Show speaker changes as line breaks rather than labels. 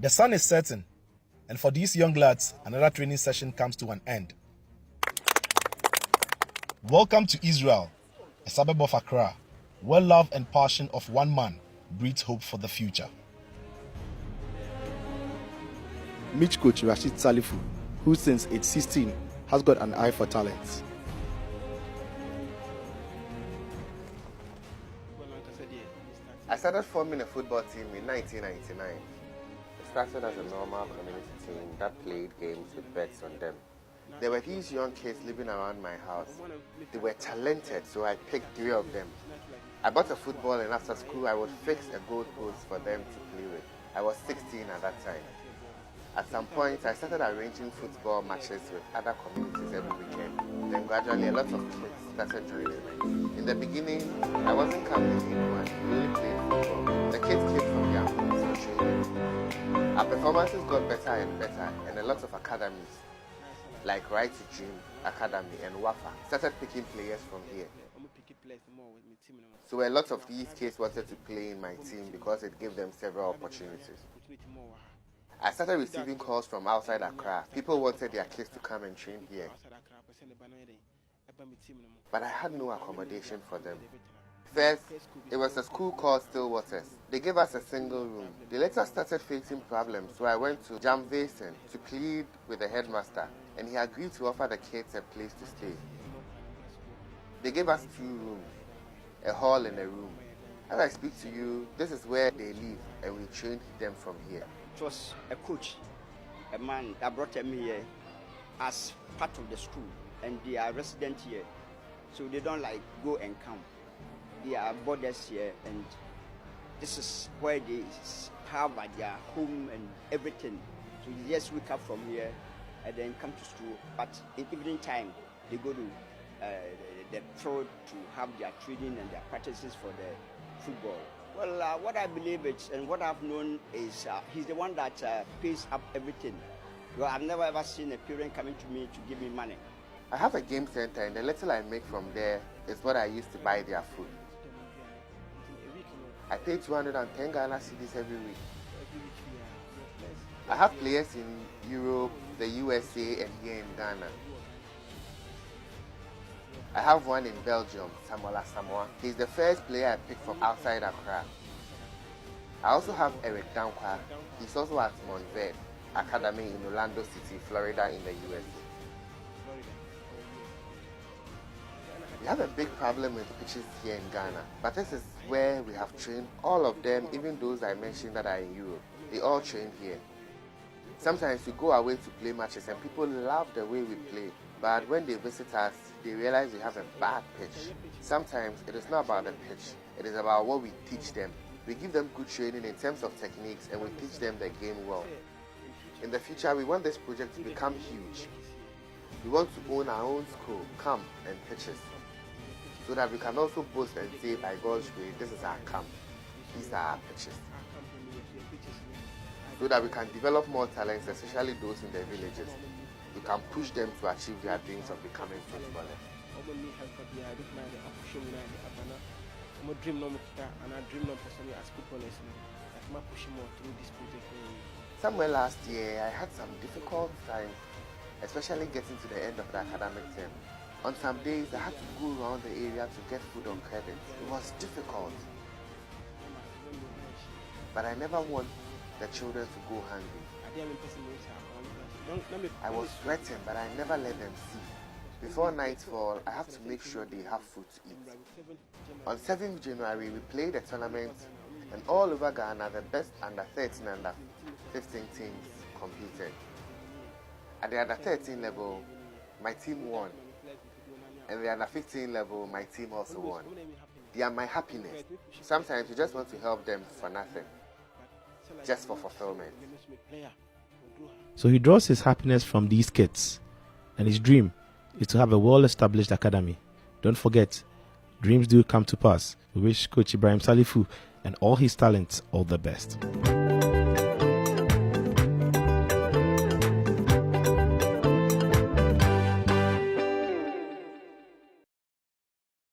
The sun is setting, and for these young lads, another training session comes to an end. Welcome to Israel, a suburb of Accra, where love and passion of one man breeds hope for the future.
Meet coach Rashid Salifu, who since age 16 has got an eye for talent.
I started forming a football team in 1999. It started as a normal community team that played games with bets on them. There were these young kids living around my house. They were talented, so I picked 3 of them. I bought a football, and after school I would fix a goal post for them to play with. I was 16 at that time. At some point, I started arranging football matches with other communities every weekend. Then gradually, a lot of kids started joining me. In the beginning, I wasn't coming anyone. We only played football. The kids came from their homes for training. Our performances got better and better, and a lot of academies, like Right to Dream Academy and Wafa, started picking players from here. So a lot of these kids wanted to play in my team because it gave them several opportunities. I started receiving calls from outside Accra. People wanted their kids to come and train here. But I had no accommodation for them. First, it was a school called Stillwaters. They gave us a single room. They later started facing problems, so I went to Jam Vason to plead with the headmaster, and he agreed to offer the kids a place to stay. They gave us 2 rooms, a hall and a room. As I speak to you, this is where they live, and we trained them from here.
It was a coach, a man that brought them here as part of the school, and they are resident here, so they don't like go and come. They are boarders here, and this is where they have their home and everything. So they just wake up from here and then come to school. But in evening time, they go to the field to have their training and their practices for the football. Well, what I believe is, and what I've known is, he's the one that pays up everything. Well, I've never ever seen a parent coming to me to give me money.
I have a game center, and the little I make from there is what I use to buy their food. I pay 210 Ghana cedis every week. I have players in Europe, the USA, and here in Ghana. I have one in Belgium, Samola Samoa. He's the first player I picked from outside Accra. I also have Eric Dankwa. He's also at Montverde Academy in Orlando City, Florida in the US. We have a big problem with pitches here in Ghana, but this is where we have trained all of them, even those I mentioned that are in Europe. They all train here. Sometimes we go away to play matches and people love the way we play, but when they visit us, they realize we have a bad pitch. Sometimes it is not about the pitch, it is about what we teach them. We give them good training in terms of techniques, and we teach them the game well. In the future, we want this project to become huge. We want to own our own school, camp, and pitches, so that we can also boast and say, by God's grace, this is our camp, these are our pitches. So that we can develop more talents, especially those in the villages. We can push them to achieve their dreams of becoming footballers. Somewhere last year, I had some difficult times, especially getting to the end of the academic term. On some days, I had to go around the area to get food on credit. It was difficult. But I never want the children to go hungry. I was sweating, but I never let them see. Before nightfall, I have to make sure they have food to eat. On 7th January, we played a tournament, and all over Ghana, the best under 13 and under 15 teams competed. At the under 13 level, my team won. And the under 15 level, my team also won. They are my happiness. Sometimes you just want to help them for nothing, just for fulfillment.
So he draws his happiness from these kids, and his dream is to have a well-established academy. Don't forget, dreams do come to pass. We wish Coach Ibrahim Salifu and all his talents all the best.